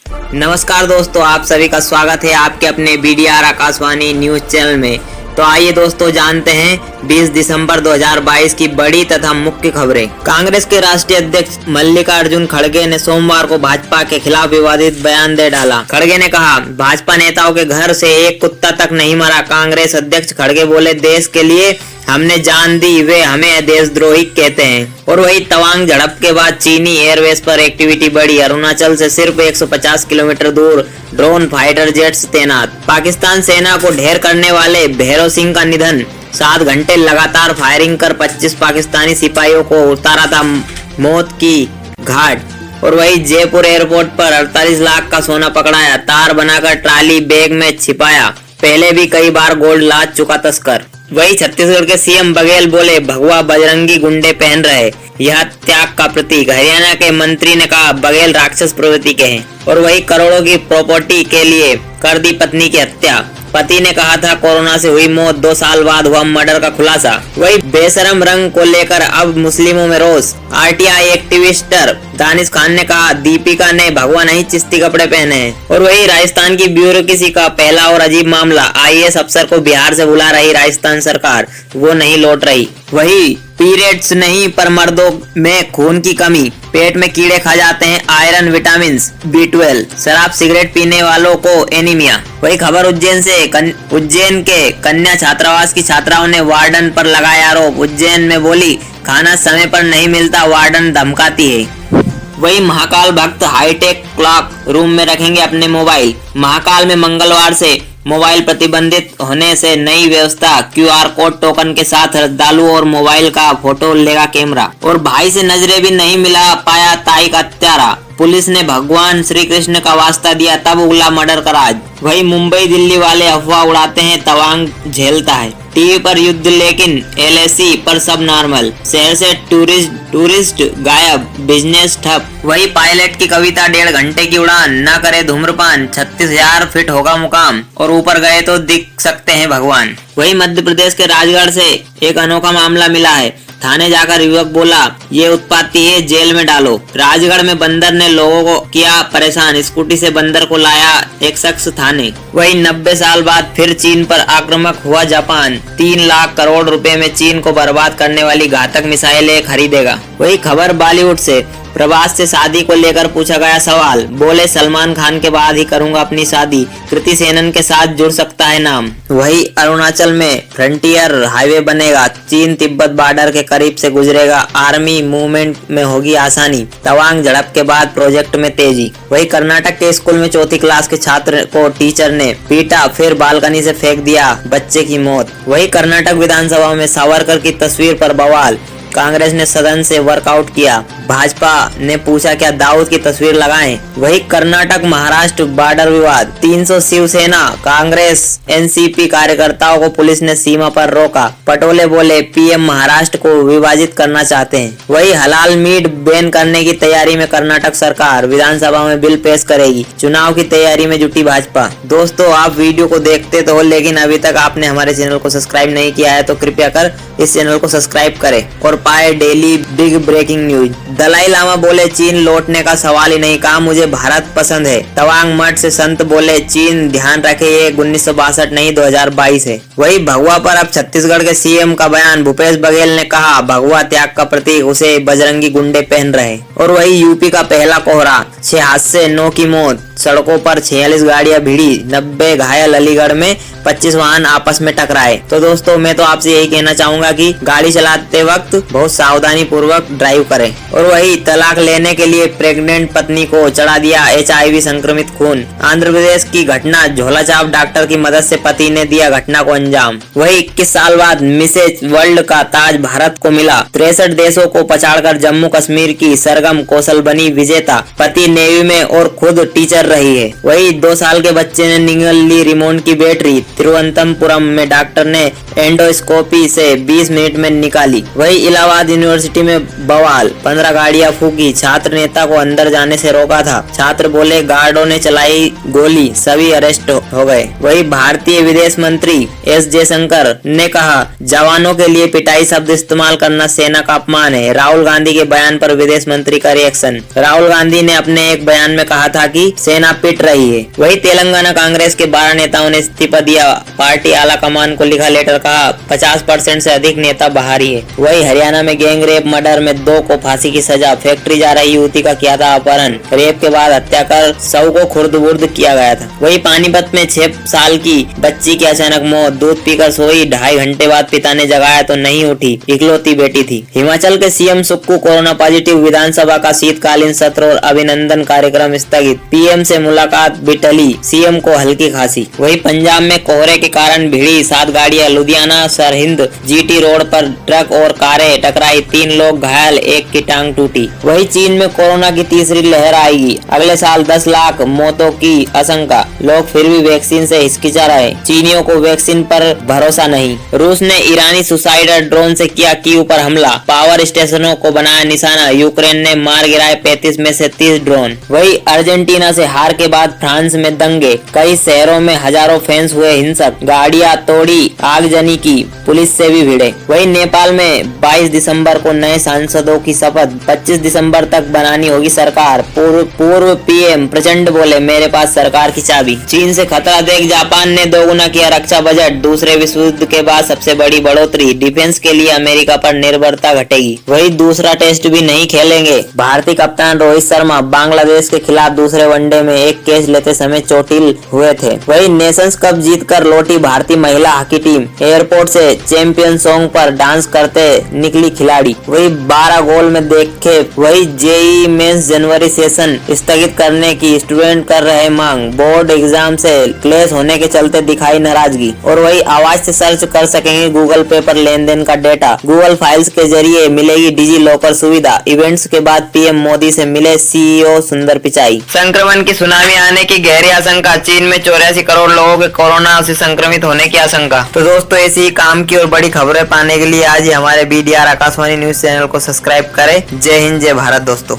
नमस्कार दोस्तों, आप सभी का स्वागत है आपके अपने BDR आकाशवाणी न्यूज चैनल में। तो आइए दोस्तों जानते हैं 20 दिसंबर 2022 की बड़ी तथा मुख्य खबरें। कांग्रेस के राष्ट्रीय अध्यक्ष मल्लिकार्जुन खड़गे ने सोमवार को भाजपा के खिलाफ विवादित बयान दे डाला। खड़गे ने कहा, भाजपा नेताओं के घर से एक कुत्ता तक नहीं मरा। कांग्रेस अध्यक्ष खड़गे बोले, देश के लिए हमने जान दी, वे हमें देशद्रोही कहते हैं। और वही तवांग झड़प के बाद चीनी एयरवेज पर एक्टिविटी बढ़ी। अरुणाचल से सिर्फ 150 किलोमीटर दूर ड्रोन फाइटर जेट्स तैनात। पाकिस्तान सेना को ढेर करने वाले भैरव सिंह का निधन। 7 घंटे लगातार फायरिंग कर 25 पाकिस्तानी सिपाहियों को उतारा था मौत की घाट। और वही जयपुर एयरपोर्ट पर 48 लाख का सोना पकड़ाया। तार बनाकर ट्राली बैग में छिपाया। पहले भी कई बार गोल्ड लाद चुका तस्कर। वही छत्तीसगढ़ के CM बघेल बोले, भगवा बजरंगी गुंडे पहन रहे, यह त्याग का प्रतीक। हरियाणा के मंत्री ने कहा, बघेल राक्षस प्रवृत्ति के हैं। और वही करोड़ों की प्रॉपर्टी के लिए कर दी पत्नी की हत्या। पति ने कहा था कोरोना से हुई मौत, 2 साल बाद हुआ मर्डर का खुलासा। वही बेशरम रंग को लेकर अब मुस्लिमों में रोष। RTI एक्टिविस्ट दानिश खान ने कहा, दीपिका ने भगवा नहीं चिश्ती कपड़े पहने हैं। और वही राजस्थान की ब्यूरोक्रेसी का पहला और अजीब मामला। IAS अफसर को बिहार से बुला रही राजस्थान सरकार, वो नहीं लौट रही। वही पीरियड्स नहीं पर मर्दों में खून की कमी, पेट में कीड़े खा जाते हैं, आयरन, विटामिन B12, शराब सिगरेट पीने वालों को एनीमिया। वही खबर उज्जैन से। उज्जैन के कन्या छात्रावास की छात्राओं ने वार्डन पर लगाया आरोप। उज्जैन में बोली, खाना समय पर नहीं मिलता, वार्डन धमकाती है। वही महाकाल भक्त हाईटेक क्लॉक रूम में रखेंगे अपने मोबाइल। महाकाल में मंगलवार से मोबाइल प्रतिबंधित होने से नई व्यवस्था। QR कोड टोकन के साथ श्रद्धालु और मोबाइल का फोटो लेगा कैमरा। और भाई से नजरे भी नहीं मिला पाया ताई का हत्यारा। पुलिस ने भगवान श्री कृष्ण का वास्ता दिया, तब उगला मर्डर का राज। वही मुंबई दिल्ली वाले अफवाह उड़ाते हैं, तवांग झेलता है। टीवी पर युद्ध लेकिन LAC पर सब नॉर्मल। शहर से टूरिस्ट गायब, बिजनेस ठप। वही पायलट की कविता, 1.5 घंटे की उड़ान, न करे धूम्रपान, 36,000 फीट होगा मुकाम, और ऊपर गए तो दिख सकते हैं भगवान। वही मध्य प्रदेश के राजगढ़ से एक अनोखा मामला मिला है। थाने जाकर युवक बोला, ये उत्पाती है, जेल में डालो। राजगढ़ में बंदर ने लोगों को किया परेशान। स्कूटी से बंदर को लाया एक शख्स थाने। वही 90 साल बाद फिर चीन पर आक्रामक हुआ जापान। 3 लाख करोड़ रुपए में चीन को बर्बाद करने वाली घातक मिसाइलें खरीदेगा। वही खबर बॉलीवुड से। प्रभास से शादी को लेकर पूछा गया सवाल, बोले सलमान खान के बाद ही करूंगा अपनी शादी, कृति सेनन के साथ जुड़ सकता है नाम। वही अरुणाचल में फ्रंटियर हाईवे बनेगा, चीन तिब्बत बॉर्डर के करीब से गुजरेगा, आर्मी मूवमेंट में होगी आसानी। तवांग झड़प के बाद प्रोजेक्ट में तेजी। वही कर्नाटक के स्कूल में 4th क्लास के छात्र को टीचर ने पीटा, फिर बालकनी से फेंक दिया, बच्चे की मौत। वही कर्नाटक विधानसभा में सावरकर की तस्वीर पर बवाल, कांग्रेस ने सदन से वर्कआउट किया। भाजपा ने पूछा, क्या दाऊद की तस्वीर लगाएं? वही कर्नाटक महाराष्ट्र बॉर्डर विवाद। 300 शिवसेना कांग्रेस NCP कार्यकर्ताओं को पुलिस ने सीमा पर रोका। पटोले बोले, PM महाराष्ट्र को विभाजित करना चाहते हैं। वही हलाल मीट बैन करने की तैयारी में कर्नाटक सरकार, विधानसभा में बिल पेश करेगी। चुनाव की तैयारी में जुटी भाजपा। दोस्तों, आप वीडियो को देखते तो हो, लेकिन अभी तक आपने हमारे चैनल को सब्सक्राइब नहीं किया है तो कृपया कर इस चैनल को सब्सक्राइब करें और पाए daily big breaking news. Dalai Lama बोले, चीन लौटने का सवाल ही नहीं, कहा मुझे भारत पसंद है। तवांग मठ से संत बोले, चीन ध्यान रखे ये 1962 नहीं 2022 है। वही भगवा पर अब छत्तीसगढ़ के CM का बयान। भूपेश बघेल ने कहा, भगवा त्याग का प्रतीक, उसे बजरंगी गुंडे पहन रहे। और वही UP का पहला कोहरा, 6 हादसे 9 की मौत, सड़कों पर 46 गाड़ियां भिड़ी, 90 घायल। अलीगढ़ में 25 वाहन आपस में टकराए। तो दोस्तों, मैं तो आपसे यही कहना चाहूंगा कि गाड़ी चलाते वक्त बहुत सावधानी पूर्वक ड्राइव करें। और वही तलाक लेने के लिए प्रेग्नेंट पत्नी को चढ़ा दिया HIV संक्रमित खून। आंध्र प्रदेश की घटना, झोलाछाप डॉक्टर की मदद से पति ने दिया घटना को अंजाम। वही 21 साल बाद मिसेज वर्ल्ड का ताज भारत को मिला। 63 देशों को पछाड़कर जम्मू कश्मीर की सरगम कौशल बनी विजेता। पति नेवी में और खुद टीचर रही है। वही 2 साल के बच्चे ने निगल ली रिमोट की बैटरी। तिरुवनंतपुरम में डॉक्टर ने एंडोस्कोपी से 20 मिनट में निकाली। वही इलाहाबाद यूनिवर्सिटी में बवाल, 15 गाड़ियां फूकी, छात्र नेता को अंदर जाने से रोका था। छात्र बोले गार्डों ने चलाई गोली, सभी अरेस्ट हो गए। वही भारतीय विदेश मंत्री एस जयशंकर ने कहा जवानों के लिए पिटाई शब्द इस्तेमाल करना सेना का अपमान है। राहुल गांधी के बयान पर विदेश मंत्री का रिएक्शन। राहुल गांधी ने अपने एक बयान में कहा था कि सेना पिट रही है। वही तेलंगाना कांग्रेस के 12 नेताओं ने इस्तीफा दिया। पार्टी आला कमान को लिखा लेटर, कहा 50% से अधिक नेता बाहरी है। वही हरियाणा में गैंगरेप मर्डर में 2 को फांसी की सजा। फैक्ट्री जा रही युवती का किया था अपहरण, रेप के बाद हत्या कर शव को खुर्द-बुर्द किया गया था। वही पानीपत में 6 साल की बच्ची की अचानक मौत, दूध पीकर सोई, 2.5 घंटे बाद पिता ने जगाया तो नहीं उठी, इकलौती बेटी थी। हिमाचल के सीएम सुक्खू कोरोना पॉजिटिव, विधानसभा का शीतकालीन सत्र और अभिनंदन कार्यक्रम स्थगित। पीएम से मुलाकात बिटली, सीएम को हल्की खांसी। वही पंजाब में कोहरे के कारण भिड़ी 7 गाड़ियां, लुधियाना सरहिंद जीटी रोड पर ट्रक और कारें टकराई, 3 लोग घायल, 1 की टांग टूटी। वही चीन में कोरोना की तीसरी लहर आएगी, अगले साल 10 लाख मौतों की आशंका। लोग फिर भी वैक्सीन से हिचकिचा रहे, चीनियों को वैक्सीन पर भरोसा नहीं। रूस ने ईरानी सुसाइडर ड्रोन से किया कीव पर हमला, पावर स्टेशनों को बनाया निशाना। यूक्रेन ने मार गिराए 35 में से 30 ड्रोन। वही अर्जेंटीना से हार के बाद फ्रांस में दंगे, कई शहरों में हजारों फैंस हुए हिंसक, गाड़ियां तोड़ी, आगजनी की, पुलिस से भी भिड़े। वही नेपाल में 22 दिसंबर को नए सांसदों की शपथ, 25 दिसंबर तक बनानी होगी सरकार। पूर्व पीएम प्रचंड बोले मेरे पास सरकार की चाबी। चीन से खतरा देख जापान ने दोगुना किया रक्षा बजट, दूसरे विश्व युद्ध के बाद सबसे बड़ी बढ़ोतरी। डिफेंस के लिए अमेरिका पर निर्भरता घटेगी। वही दूसरा टेस्ट भी नहीं खेलेंगे भारतीय कप्तान रोहित शर्मा, बांग्लादेश के खिलाफ दूसरे वनडे में एक कैच लेते समय चोटिल हुए थे। वही नेशंस कप जीतकर लौटी भारतीय महिला हॉकी टीम, एयरपोर्ट से चैंपियन सॉन्ग पर डांस करते निकली खिलाड़ी। वही 12 गोल में देखे। वही जेईई मेंस जनवरी सेशन स्थगित करने की स्टूडेंट कर रहे मांग, बोर्ड एग्जाम से क्लैश होने के चलते दिखाई नाराजगी। और वही आवाज से सर्च कर सकेंगे गूगल पे पर लेन देन का डेटा, गूगल फाइल्स के जरिए मिलेगी डिजी लॉकर सुविधा। इवेंट्स के बाद पीएम मोदी से मिले सीईओ सुंदर पिचाई। संक्रमण की सुनामी आने की गहरी आशंका, चीन में 84 करोड़ लोगों के कोरोना से संक्रमित होने की आशंका। तो दोस्तों ऐसी ही काम की और बड़ी खबरें पाने के लिए आज ही हमारे BDR आकाशवाणी न्यूज चैनल को सब्सक्राइब करें। जय हिंद, जय भारत दोस्तों।